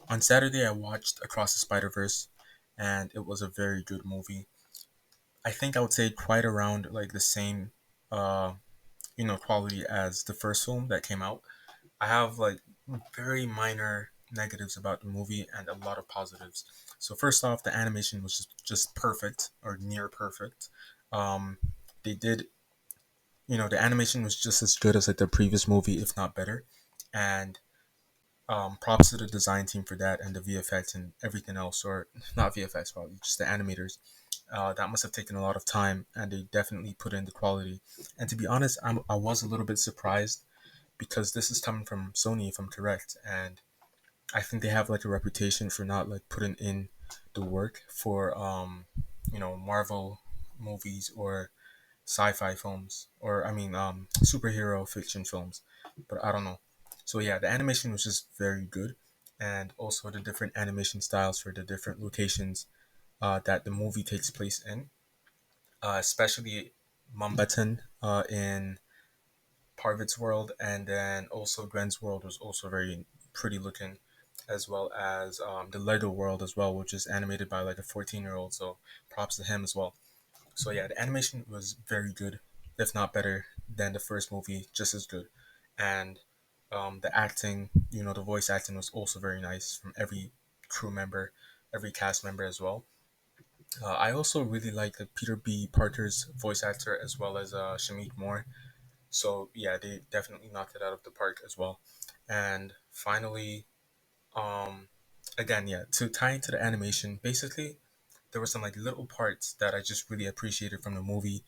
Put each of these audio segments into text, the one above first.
On Saturday, I watched Across the Spider-Verse, and it was a very good movie. I think I would say quite around like the same, uh, quality as the first film that came out. I have like very minor negatives about the movie and a lot of positives. So first off, the animation was just perfect or near perfect. Um, they did, the animation was just as good as like the previous movie, if not better. And props to the design team for that and the VFX and everything else, or not VFX, probably just the animators. That must have taken a lot of time, and they definitely put in the quality. And to be honest, I was a little bit surprised because this is coming from Sony, if I'm correct, and I think they have like a reputation for not like putting in the work for Marvel movies or sci-fi films, or I mean superhero fiction films, but I don't know. So yeah, the animation was just very good, and also the different animation styles for the different locations that the movie takes place in, especially Mumbaton in Parvit's world, and then also Gwen's world was also very pretty looking, as well as the Lego world as well, which is animated by like a 14-year-old. So props to him as well. So yeah, the animation was very good, if not better than the first movie, just as good. And the acting, the voice acting was also very nice from every crew member, every cast member as well. I also really like Peter B. Parker's voice actor as well as Shamik Moore. So yeah, they definitely knocked it out of the park as well. And finally, um, again, yeah, to tie into the animation, basically there were some like little parts that I just really appreciated from the movie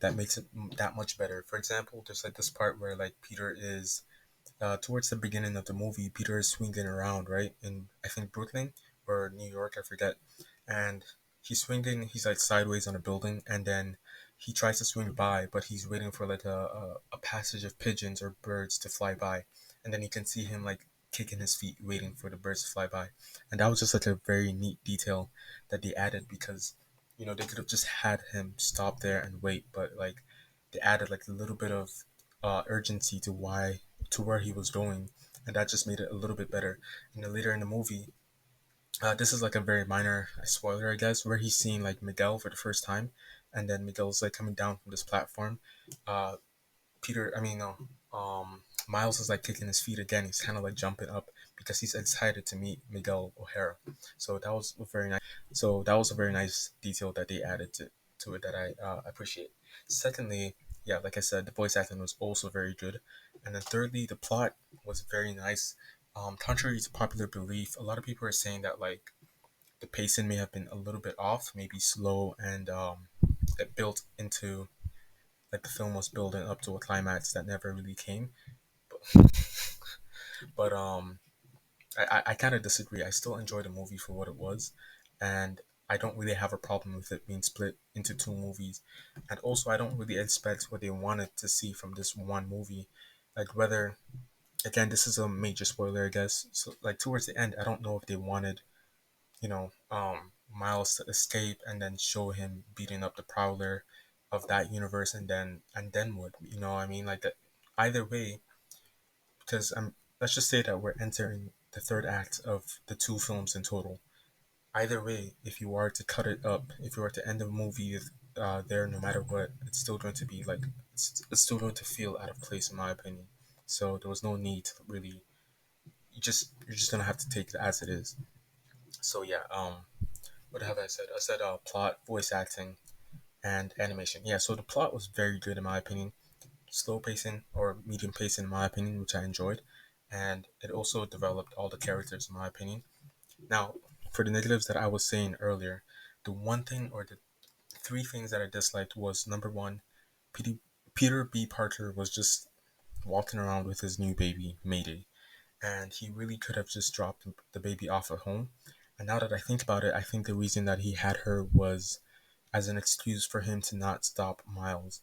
that makes it that much better. For example, there's like this part where like Peter is towards the beginning of the movie, Peter is swinging around, right, in I think Brooklyn or New York, I forget, and he's swinging. He's like sideways on a building, and then he tries to swing by, but he's waiting for like a passage of pigeons or birds to fly by, and then you can see him like kicking his feet, waiting for the birds to fly by, and that was just like a very neat detail that they added because they could have just had him stop there and wait, but like they added like a little bit of urgency to where he was going, and that just made it a little bit better. And then later in the movie, this is like a very minor spoiler, I guess, where he's seeing like Miguel for the first time, and then Miguel's like coming down from this platform. Uh, Peter, I mean, no, Miles is like kicking his feet again. He's kind of like jumping up because he's excited to meet Miguel O'Hara. So that was a very nice. So that was a very nice detail that they added to it that I appreciate. Secondly, yeah, like I said, the voice acting was also very good, and then thirdly, the plot was very nice. Contrary to popular belief, a lot of people are saying that like the pacing may have been a little bit off, maybe slow, and it built into like the film was building up to a climax that never really came. But I kind of disagree. I still enjoy the movie for what it was, and I don't really have a problem with it being split into two movies. And also, I don't really expect what they wanted to see from this one movie. Like whether again, this is a major spoiler, I guess. So like towards the end, I don't know if they wanted Miles to escape and then show him beating up the Prowler of that universe, and then what? I mean, like that. Either way, because let's just say that we're entering the third act of the two films in total. Either way, if you are to cut it up, if you were to end the movie there, no matter what, it's still going to be like it's still going to feel out of place in my opinion. So there was no need to really. You're just gonna have to take it as it is. So yeah, what have I said? I said plot, voice acting, and animation. Yeah, so the plot was very good in my opinion. Slow pacing or medium pacing in my opinion, which I enjoyed, and it also developed all the characters in my opinion. Now, for the negatives that I was saying earlier, the one thing or the three things that I disliked was number one, Peter, Peter B. Parker was just walking around with his new baby, Mayday, and he really could have just dropped the baby off at home. And now that I think about it, I think the reason that he had her was as an excuse for him to not stop Miles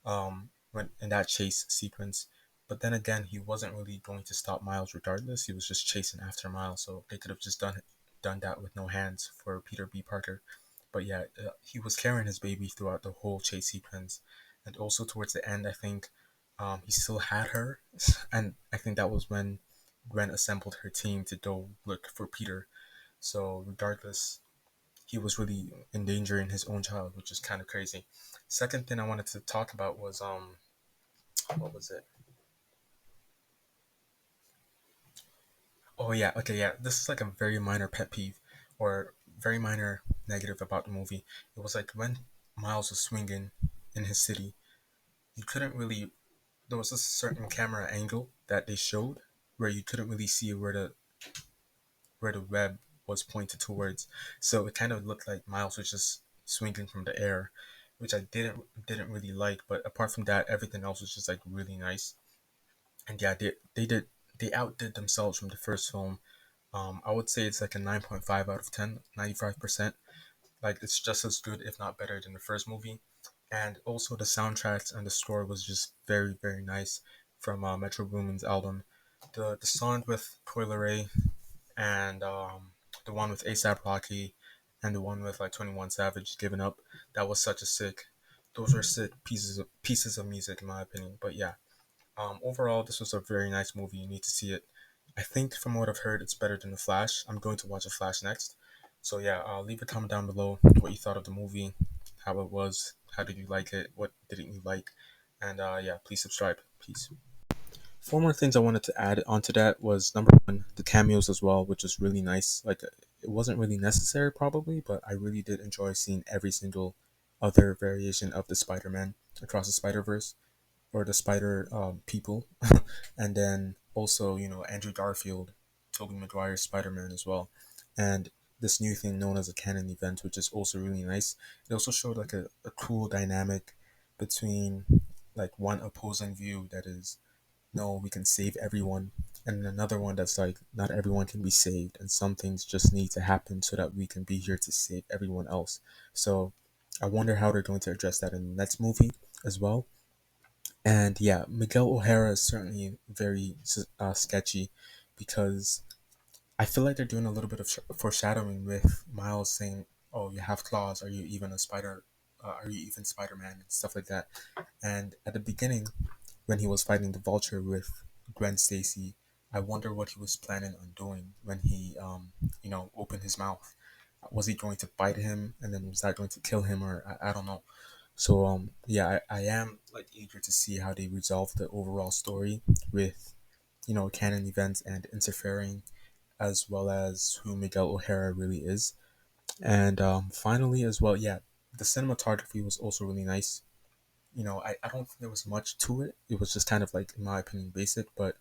when in that chase sequence. But then again, he wasn't really going to stop Miles regardless. He was just chasing after Miles, so they could have just done that with no hands for Peter B. Parker. But yeah, he was carrying his baby throughout the whole chase sequence, and also towards the end, I think he still had her, and I think that was when Gwen assembled her team to go look for Peter. So regardless, he was really endangering his own child, which is kind of crazy. Second thing I wanted to talk about was what was it? Oh yeah, okay, yeah. This is like a very minor pet peeve or very minor negative about the movie. It was like when Miles was swinging in his city, you couldn't really. There was a certain camera angle that they showed where you couldn't really see where the web was pointed towards. So it kind of looked like Miles was just swinging from the air, which I didn't really like. But apart from that, everything else was just like really nice. And yeah, they outdid themselves from the first film. I would say it's like a 9.5 out of 10, 95%. Like it's just as good, if not better, than the first movie. And also the soundtracks and the score was just very nice from Metro Boomin's album. The song with Coi Leray and the one with ASAP Rocky and the one with like 21 Savage Giving Up. That was such a sick. Those were sick pieces of music in my opinion. But yeah, overall this was a very nice movie. You need to see it. I think from what I've heard, it's better than The Flash. I'm going to watch The Flash next. So yeah, leave a comment down below what you thought of the movie, how it was, how did you like it, what didn't you like, and yeah, please subscribe. Peace. Four more things I wanted to add onto that was number one, the cameos as well, which is really nice. Like it wasn't really necessary probably, but I really did enjoy seeing every single other variation of the Spider-Man across the Spider-Verse or the Spider people, and then also Andrew Garfield, Tobey Maguire's Spider-Man as well, and this new thing known as a canon event, which is also really nice. It also showed like a cool dynamic between like one opposing view that is no, we can save everyone, and another one that's like not everyone can be saved, and some things just need to happen so that we can be here to save everyone else. So I wonder how they're going to address that in the next movie as well. And yeah, Miguel O'Hara is certainly very sketchy because I feel like they're doing a little bit of foreshadowing with Miles saying, "Oh, you have claws. Are you even a spider? Are you even Spider-Man?" and stuff like that. And at the beginning, when he was fighting the Vulture with Gwen Stacy, I wonder what he was planning on doing when he, opened his mouth. Was he going to bite him, and then was that going to kill him, or I don't know. So yeah, I am like eager to see how they resolve the overall story with canon events and interfering, as well as who Miguel O'Hara really is. And finally, as well, yeah, the cinematography was also really nice. I don't think there was much to it. It was just kind of like, in my opinion, basic, but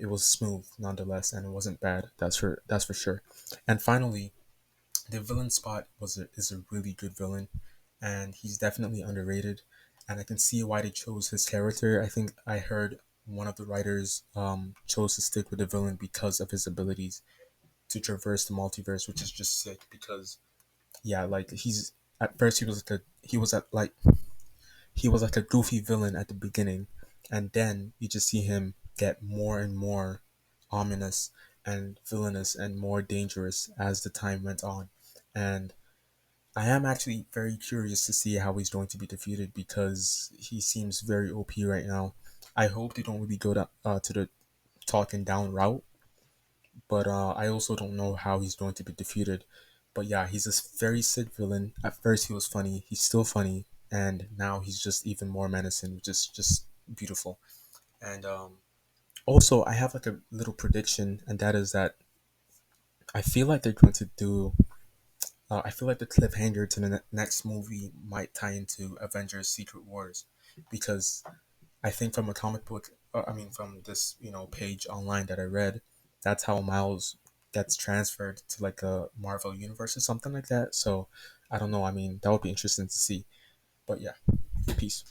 it was smooth nonetheless, and it wasn't bad. That's for sure. And finally, the villain spot is a really good villain, and he's definitely underrated. And I can see why they chose his character. I think I heard one of the writers chose to stick with the villain because of his abilities to traverse the multiverse, which is just sick. Because yeah, like he's at first he was like a goofy villain at the beginning, and then you just see him get more and more ominous and villainous and more dangerous as the time went on. And I am actually very curious to see how he's going to be defeated because he seems very OP right now. I hope they don't really go to the talking down route, but I also don't know how he's going to be defeated. But yeah, he's a very sick villain. At first, he was funny. He's still funny, and now he's just even more menacing, which is just beautiful. And also, I have like a little prediction, and that is that I feel like they're going to do. I feel like the cliffhanger to the next movie might tie into Avengers: Secret Wars, because I think from a comic book, from this page online that I read, that's how Miles gets transferred to like a Marvel universe or something like that. So I don't know. I mean, that would be interesting to see. But yeah, peace.